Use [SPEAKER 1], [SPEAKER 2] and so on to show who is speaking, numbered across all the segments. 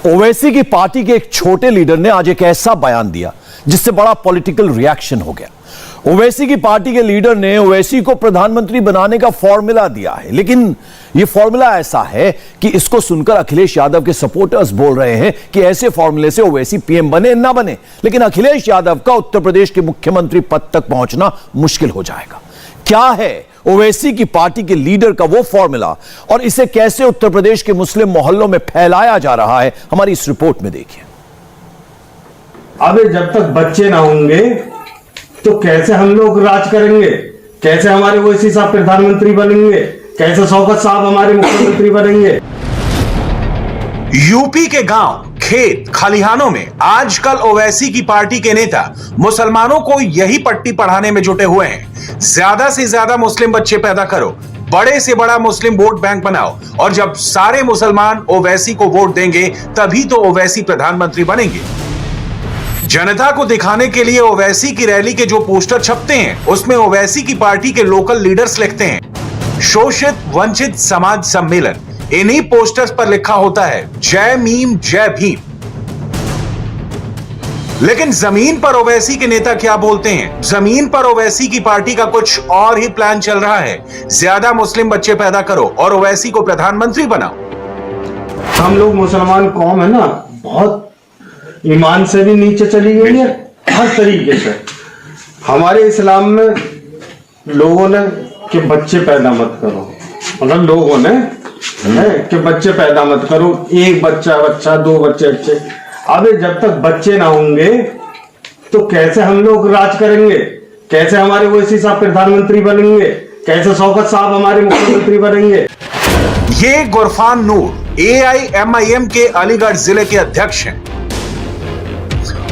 [SPEAKER 1] ओवैसी की पार्टी के एक छोटे लीडर ने आज एक ऐसा बयान दिया जिससे बड़ा पॉलिटिकल रिएक्शन हो गया। ओवैसी की पार्टी के लीडर ने ओवैसी को प्रधानमंत्री बनाने का फॉर्मूला दिया है, लेकिन यह फॉर्मूला ऐसा है कि इसको सुनकर अखिलेश यादव के सपोर्टर्स बोल रहे हैं कि ऐसे फॉर्मूले से ओवैसी पीएम बने ना बने, लेकिन अखिलेश यादव का उत्तर प्रदेश के मुख्यमंत्री पद तक पहुंचना मुश्किल हो जाएगा। क्या है ओवैसी की पार्टी के लीडर का वो फॉर्मूला और इसे कैसे उत्तर प्रदेश के मुस्लिम मोहल्लों में फैलाया जा रहा है, हमारी इस रिपोर्ट में देखिए।
[SPEAKER 2] अबे जब तक बच्चे ना होंगे तो कैसे हम लोग राज करेंगे? कैसे हमारे ओवैसी साहब प्रधानमंत्री बनेंगे? कैसे शौकत साहब हमारे मुख्यमंत्री बनेंगे?
[SPEAKER 3] यूपी के गांव, खेत, खलिहानों में आजकल ओवैसी की पार्टी के नेता मुसलमानों को यही पट्टी पढ़ाने में जुटे हुए हैं। ज्यादा से ज्यादा मुस्लिम बच्चे पैदा करो, बड़े से बड़ा मुस्लिम वोट बैंक बनाओ, और जब सारे मुसलमान ओवैसी को वोट देंगे तभी तो ओवैसी प्रधानमंत्री बनेंगे। जनता को दिखाने के लिए ओवैसी की रैली के जो पोस्टर छपते हैं उसमें ओवैसी की पार्टी के लोकल लीडर्स लिखते हैं शोषित वंचित समाज सम्मेलन। इन्हीं पोस्टर्स पर लिखा होता है जय मीम जय भीम। लेकिन जमीन पर ओवैसी के नेता क्या बोलते हैं? जमीन पर ओवैसी की पार्टी का कुछ और ही प्लान चल रहा है। ज्यादा मुस्लिम बच्चे पैदा करो और ओवैसी को प्रधानमंत्री बनाओ।
[SPEAKER 2] हम लोग मुसलमान कौम है ना, बहुत ईमान से भी नीचे चली गई है हर तरीके से। हमारे इस्लाम में लोगों ने कि बच्चे पैदा मत करो, मतलब लोगों ने है कि बच्चे पैदा मत करो, एक बच्चा दो बच्चे। अबे जब तक बच्चे ना होंगे तो कैसे हम लोग राज करेंगे? कैसे हमारे ओवैसी साहब प्रधानमंत्री बनेंगे? कैसे शौकत साहब हमारे मुख्यमंत्री बनेंगे?
[SPEAKER 3] ये गुरफान नूर AIMIM के अलीगढ़ जिले के अध्यक्ष हैं।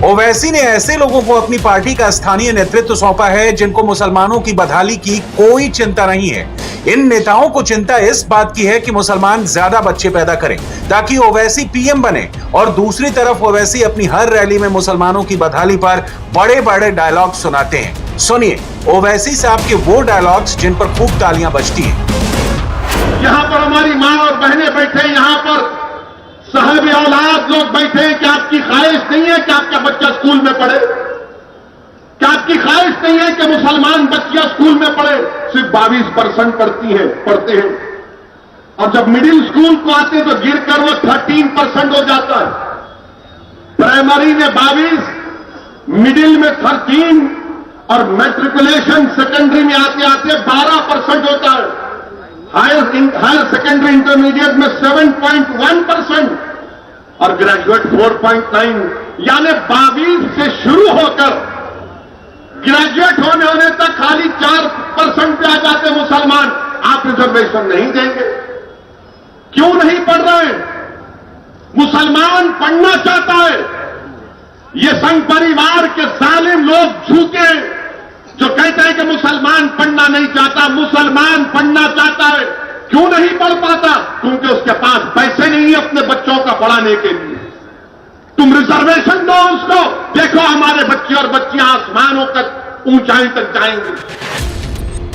[SPEAKER 3] ओवैसी ने ऐसे लोगों को अपनी पार्टी का स्थानीय नेतृत्व सौंपा है जिनको मुसलमानों की बदहाली की कोई चिंता नहीं है। इन नेताओं को चिंता इस बात की है कि मुसलमान ज्यादा बच्चे पैदा करें ताकि ओवैसी पीएम बने, और दूसरी तरफ ओवैसी अपनी हर रैली में मुसलमानों की बदहाली पर बड़े बड़े डायलॉग सुनाते हैं। सुनिए ओवैसी साहब के वो डायलॉग्स जिन पर खूब तालियां बजती हैं।
[SPEAKER 4] यहाँ पर हमारी माँ और बहनें बैठे, यहाँ पर साहब औलाद लोग बैठे हैं। क्या आपकी ख्वाहिश नहीं है कि आपका बच्चा स्कूल में पढ़े? क्या आपकी ख्वाहिश नहीं है कि मुसलमान बच्चियां स्कूल में पढ़े? सिर्फ 22% पढ़ते हैं, और जब मिडिल स्कूल को आते हैं तो गिरकर वो 13% हो जाता है। प्राइमरी में 22, मिडिल में 13 और मैट्रिकुलेशन सेकेंडरी में आते आते 12% होता है। हायर सेकेंडरी इंटरमीडिएट में 7.1% और ग्रेजुएट 4.9, यानी 22 से शुरू होकर ग्रेजुएट होने तक खाली 4% पे आ जाते मुसलमान। आप रिजर्वेशन नहीं देंगे? क्यों नहीं पढ़ रहे? मुसलमान पढ़ना चाहता है। ये संघ परिवार के जालिम लोग झूठे जो कहते हैं कि मुसलमान पढ़ना नहीं चाहता। मुसलमान पढ़ना चाहता है। क्यों नहीं पढ़ पाता? क्योंकि उसके पास पैसे नहीं है अपने बच्चों का पढ़ाने के लिए। तुम रिजर्वेशन दो उसको, देखो हमारे बच्चे और बच्चियां आसमानों तक, ऊंचाई तक जाएंगे।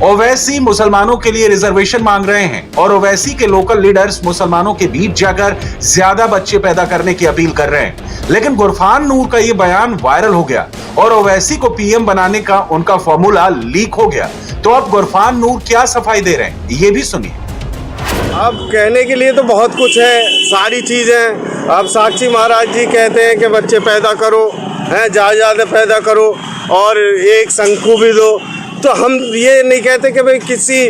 [SPEAKER 3] ओवैसी मुसलमानों के लिए रिजर्वेशन मांग रहे हैं और ओवैसी के लोकल लीडर्स मुसलमानों के बीच जाकर ज्यादा बच्चे पैदा करने की अपील कर रहे हैं। लेकिन गुरफान नूर का यह बयान वायरल हो गया और ओवैसी को पीएम बनाने का उनका फॉर्मूला लीक हो गया। तो अब गुरफान नूर क्या सफाई दे रहे हैं, ये भी सुनिए।
[SPEAKER 5] अब कहने के लिए तो बहुत कुछ है, सारी चीज़ें। अब साक्षी महाराज जी कहते हैं कि बच्चे पैदा करो, हैं ज़्यादा पैदा करो और एक शंकु भी दो। तो हम ये नहीं कहते कि भाई किसी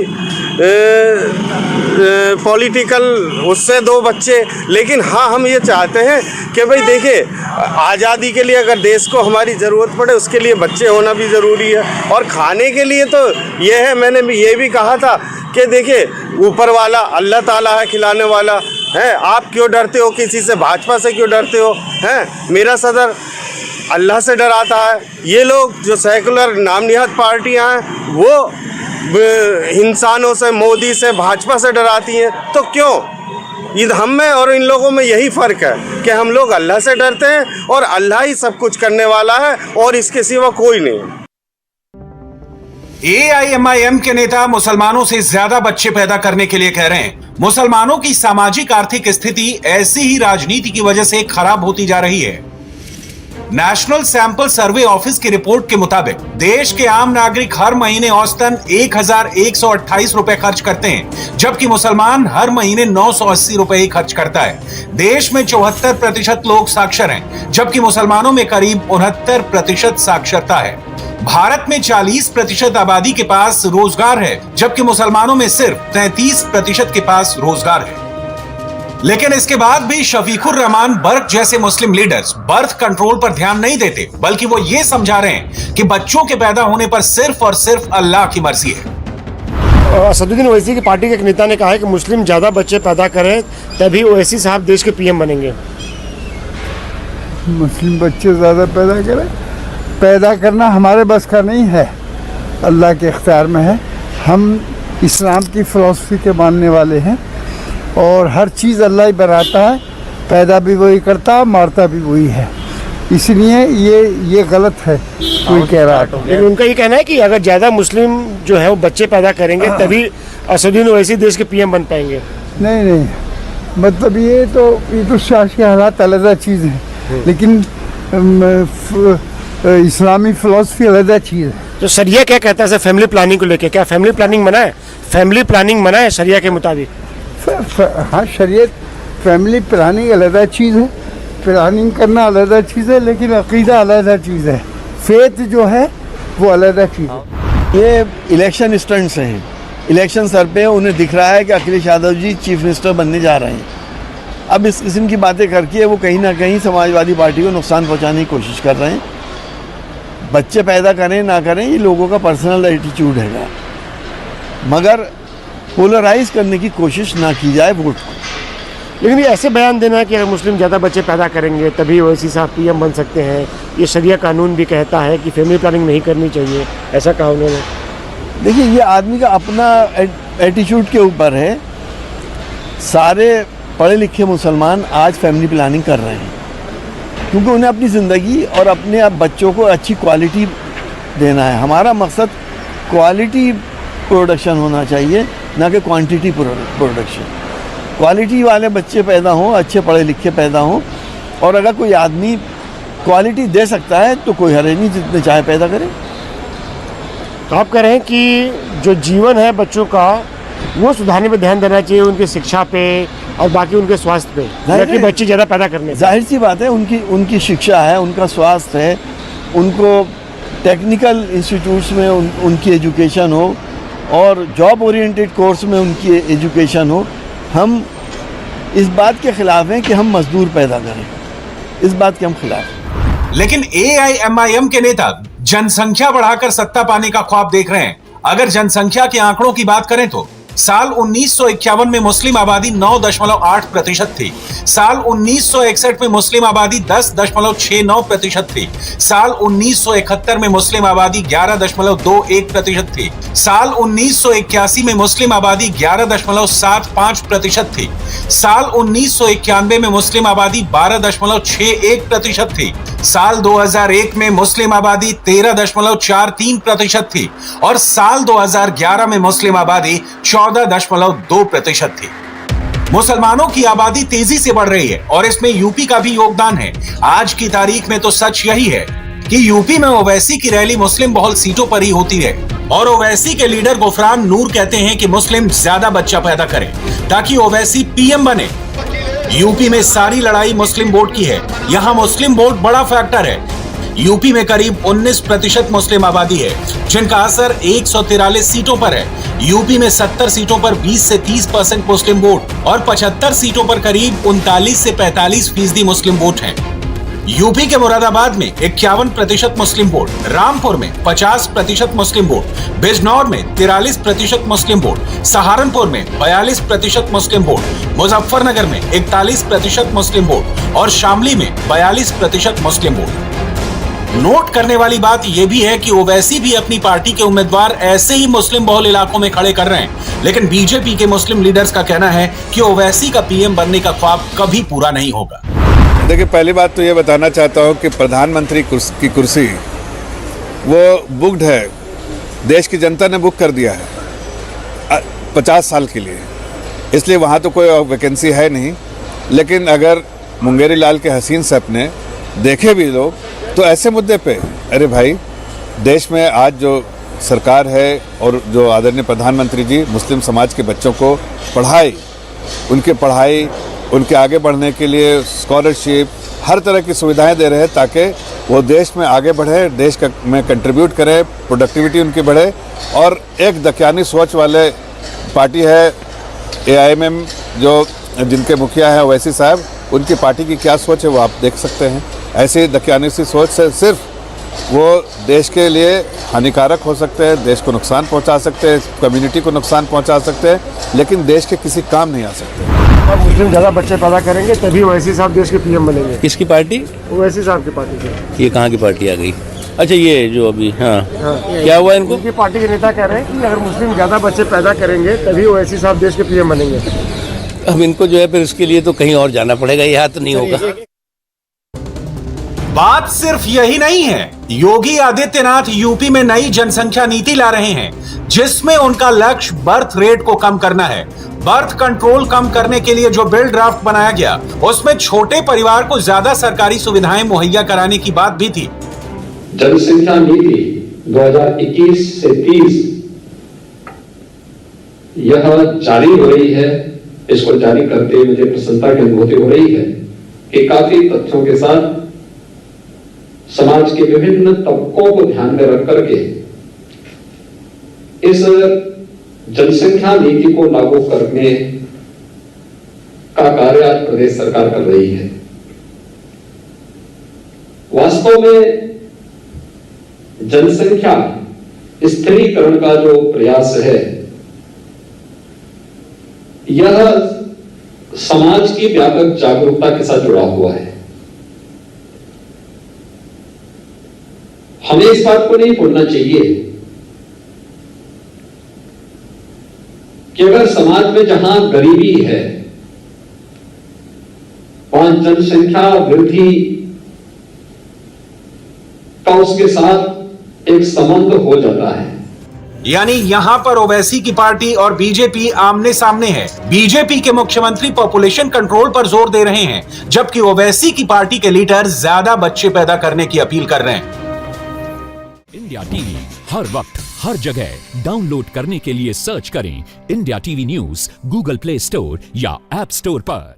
[SPEAKER 5] पॉलिटिकल उससे दो बच्चे, लेकिन हाँ हम ये चाहते हैं कि भाई देखिए आज़ादी के लिए अगर देश को हमारी ज़रूरत पड़े उसके लिए बच्चे होना भी ज़रूरी है। और खाने के लिए तो ये है, मैंने भी ये भी कहा था कि देखिए ऊपर वाला अल्लाह ताला है खिलाने वाला है। आप क्यों डरते हो किसी से? भाजपा से क्यों डरते हो? हैं मेरा सदर अल्लाह से डराता है। ये लोग जो सेकुलर नाम निहत पार्टियां हैं वो इंसानों से, मोदी से, भाजपा से डराती हैं। तो क्यों? हम में और इन लोगों में यही फ़र्क है कि हम लोग अल्लाह से डरते हैं और अल्लाह ही सब कुछ करने वाला है और इसके सिवा कोई नहीं।
[SPEAKER 3] AIMIM के नेता मुसलमानों से ज्यादा बच्चे पैदा करने के लिए कह रहे हैं। मुसलमानों की सामाजिक आर्थिक स्थिति ऐसी ही राजनीति की वजह से खराब होती जा रही है। नेशनल सैंपल सर्वे ऑफिस की रिपोर्ट के मुताबिक देश के आम नागरिक हर महीने औसतन 1128 रुपए खर्च करते हैं, जबकि मुसलमान हर महीने 980 रुपए ही खर्च करता है। देश में 74% लोग साक्षर हैं, जबकि मुसलमानों में करीब 69% साक्षरता है। भारत में 40% आबादी के पास रोजगार है, जबकि मुसलमानों में सिर्फ 33% के पास रोजगार है। लेकिन इसके बाद भी शफीकुर रहमान बर्क जैसे मुस्लिम लीडर्स बर्थ कंट्रोल पर ध्यान नहीं देते, बल्कि वो ये समझा रहे हैं कि बच्चों के पैदा होने पर सिर्फ और सिर्फ अल्लाह की मर्जी है।
[SPEAKER 6] असदुद्दीन ओवैसी की पार्टी के एक नेता ने कहा है कि मुस्लिम ज्यादा बच्चे पैदा करें तभी ओवैसी साहब देश के पीएम बनेंगे।
[SPEAKER 7] मुस्लिम बच्चे ज़्यादा पैदा करें, पैदा करना हमारे बस का नहीं है, अल्लाह के इख्तियार में है। हम इस्लाम की फ़िलॉसफी के मानने वाले हैं और हर चीज़ अल्लाह ही बनाता है, पैदा भी वही करता है, मारता भी वही है। इसलिए ये गलत है कोई कह रहा है।
[SPEAKER 6] लेकिन उनका ये कहना है कि अगर ज़्यादा मुस्लिम जो है वो बच्चे पैदा करेंगे तभी असदुद्दीन ओवैसी देश के पीएम बन पाएंगे।
[SPEAKER 7] नहीं, मतलब ये तो सियासी हालात अलग चीज़ है, लेकिन इस्लामी फ़िलॉसफी अलग चीज़ है।
[SPEAKER 6] तो शरिया क्या कहता है सर फैमिली प्लानिंग को लेके? क्या फैमिली प्लानिंग मना है? फैमिली प्लानिंग मना है शरिया के मुताबिक?
[SPEAKER 7] हाँ, शरीयत फैमिली प्लानिंग अलग चीज़ है, प्लानिंग करना अलग चीज़ है, लेकिन अकीदा अलग चीज़ है, फेथ जो है वो अलग चीज़ है।
[SPEAKER 8] ये इलेक्शन स्टंट्स हैं, इलेक्शन सर पे उन्हें दिख रहा है कि अखिलेश यादव जी चीफ मिनिस्टर बनने जा रहे हैं। अब इस किस्म की बातें करके वो कहीं ना कहीं समाजवादी पार्टी को नुकसान पहुंचाने की कोशिश कर रहे हैं। बच्चे पैदा करें ना करें ये लोगों का पर्सनल एटीट्यूड है, मगर पोलराइज करने की कोशिश ना की जाए वोट को।
[SPEAKER 6] लेकिन ये ऐसे बयान देना है कि अगर मुस्लिम ज़्यादा बच्चे पैदा करेंगे तभी ओवैसी साहब पीएम बन सकते हैं, ये शरिया कानून भी कहता है कि फैमिली प्लानिंग नहीं करनी चाहिए, ऐसा कहा उन्होंने।
[SPEAKER 8] देखिए, ये आदमी का अपना एटीट्यूड के ऊपर है। सारे पढ़े लिखे मुसलमान आज फैमिली प्लानिंग कर रहे हैं क्योंकि उन्हें अपनी ज़िंदगी और अपने अब बच्चों को अच्छी क्वालिटी देना है। हमारा मकसद क्वालिटी प्रोडक्शन होना चाहिए, ना कि क्वांटिटी प्रोडक्शन। क्वालिटी वाले बच्चे पैदा हों, अच्छे पढ़े लिखे पैदा हों, और अगर कोई आदमी क्वालिटी दे सकता है तो कोई हर्ज नहीं, जितने चाहे पैदा करे।
[SPEAKER 6] तो आप कह रहे हैं कि जो जीवन है बच्चों का वो सुधारने पे ध्यान देना चाहिए, उनकी शिक्षा पे और बाकी उनके स्वास्थ्य पे, ताकि बच्चे ज़्यादा पैदा करने।
[SPEAKER 8] जाहिर सी बात है, उनकी शिक्षा है, उनका स्वास्थ्य है, उनको टेक्निकल इंस्टीट्यूट्स में उनकी एजुकेशन हो और जॉब ओरिएंटेड कोर्स में उनकी एजुकेशन हो। हम इस बात के खिलाफ हैं कि हम मजदूर पैदा करें, इस बात के हम खिलाफ हैं।
[SPEAKER 3] लेकिन AIMIM के नेता जनसंख्या बढ़ाकर सत्ता पाने का ख्वाब देख रहे हैं। अगर जनसंख्या के आंकड़ों की बात करें तो साल 1951 में मुस्लिम आबादी 9.8% थी। साल 1961 में मुस्लिम आबादी 10.69% थी। साल 1971 में मुस्लिम आबादी 11.21% थी। साल 1981 में मुस्लिम आबादी 11.75% थी। साल 1991 में मुस्लिम आबादी 12.61% थी। साल 2001 में मुस्लिम आबादी 13.43% थी और साल 2011 में मुस्लिम आबादी 14.2% थी। मुसलमानों की आबादी तेजी से बढ़ रही है और इसमें यूपी का भी योगदान है। आज की तारीख में तो सच यही है कि यूपी में ओवैसी की रैली मुस्लिम बहुल सीटों पर ही होती है और ओवैसी के लीडर गुफरान नूर कहते हैं कि मुस्लिम ज्यादा बच्चा पैदा करें ताकि ओवैसी पीएम बने। यूपी में सारी लड़ाई मुस्लिम वोट की है। यहाँ मुस्लिम वोट बड़ा फैक्टर है। यूपी में करीब 19% मुस्लिम आबादी है जिनका असर 143 सीटों पर है। यूपी में 70 सीटों पर 20 से 30% मुस्लिम वोट और 75 सीटों पर करीब 39 से 45% मुस्लिम वोट हैं। यूपी के मुरादाबाद में 51% मुस्लिम वोट, रामपुर में 50% मुस्लिम वोट, बिजनौर में 43% मुस्लिम वोट, सहारनपुर में 42% मुस्लिम वोट, मुजफ्फरनगर में 41% मुस्लिम वोट और शामली में 42% मुस्लिम वोट। नोट करने वाली बात यह भी है कि ओवैसी भी अपनी पार्टी के उम्मीदवार ऐसे ही मुस्लिम बहुल इलाकों में खड़े कर रहे हैं, लेकिन बीजेपी के मुस्लिम लीडर्स का कहना है कि ओवैसी का पीएम बनने का ख्वाब कभी पूरा नहीं होगा।
[SPEAKER 9] देखिए, पहली बात तो ये बताना चाहता हूँ कि प्रधानमंत्री की कुर्सी वो बुक्ड है देश की जनता ने बुक कर दिया है 50 साल के लिए, इसलिए वहाँ तो कोई वैकेंसी है नहीं। लेकिन अगर मुंगेरी लाल के हसीन सपने देखे भी लोग, तो ऐसे मुद्दे पे अरे भाई, देश में आज जो सरकार है और जो आदरणीय प्रधानमंत्री जी मुस्लिम समाज के बच्चों को पढ़ाई, उनके आगे बढ़ने के लिए स्कॉलरशिप, हर तरह की सुविधाएं दे रहे हैं ताकि वो देश में आगे बढ़े, देश में कंट्रीब्यूट करे, प्रोडक्टिविटी उनकी बढ़े। और एक दकियानी सोच वाले पार्टी है AIMM, जो जिनके मुखिया हैं ओवैसी साहब, उनकी पार्टी की क्या सोच है वो आप देख सकते हैं। ऐसी दकियानी सी सोच से सिर्फ वो देश के लिए हानिकारक हो सकते हैं, देश को नुकसान पहुंचा सकते हैं, कम्युनिटी को नुकसान पहुंचा सकते हैं, लेकिन देश के किसी काम नहीं आ सकते।
[SPEAKER 6] अब मुस्लिम ज़्यादा बच्चे पैदा करेंगे तभी ओवैसी साहब देश के PM बनेंगे।
[SPEAKER 10] किसकी पार्टी?
[SPEAKER 6] ओवैसी साहब की पार्टी की।
[SPEAKER 10] ये कहाँ की पार्टी आ गई? अच्छा, ये जो अभी हाँ क्या हुआ इनको?
[SPEAKER 6] इनकी पार्टी के नेता कह रहे हैं कि अगर मुस्लिम ज़्यादा बच्चे पैदा करेंगे तभी ओवैसी साहब देश के PM बनेंगे।
[SPEAKER 10] अब इनको जो है फिर इसके लिए तो कहीं और जाना पड़ेगा, यहाँ तो नहीं होगा।
[SPEAKER 3] बात सिर्फ यही नहीं है, योगी आदित्यनाथ यूपी में नई जनसंख्या नीति ला रहे हैं जिसमें उनका लक्ष्य बर्थ रेट को कम करना है। बर्थ कंट्रोल कम करने के लिए जो बिल ड्राफ्ट बनाया गया उसमें छोटे परिवार को ज्यादा सरकारी सुविधाएं मुहैया कराने की बात भी थी।
[SPEAKER 11] जनसंख्या नीति 2021 से 30 यह जारी हो रही है। इसको जारी करते मुझे प्रसन्नता की अनुभूति हो रही है कि काफी तथ्यों के साथ समाज के विभिन्न तबकों को ध्यान में रख करके इस जनसंख्या नीति को लागू करने का कार्य आज प्रदेश सरकार कर रही है। वास्तव में जनसंख्या स्थिरीकरण का जो प्रयास है, यह समाज की व्यापक जागरूकता के साथ जुड़ा हुआ है। हमें इस बात को नहीं भूलना चाहिए कि अगर समाज में जहां गरीबी है वहां जनसंख्या वृद्धि का उसके साथ एक संबंध हो जाता है।
[SPEAKER 3] यानी यहाँ पर ओवैसी की पार्टी और बीजेपी आमने सामने है। बीजेपी के मुख्यमंत्री पॉपुलेशन कंट्रोल पर जोर दे रहे हैं, जबकि ओवैसी की पार्टी के लीडर ज्यादा बच्चे पैदा करने की अपील कर रहे हैं।
[SPEAKER 12] इंडिया टीवी हर वक्त हर जगह डाउनलोड करने के लिए सर्च करें India TV news Google play store या ऐप स्टोर पर।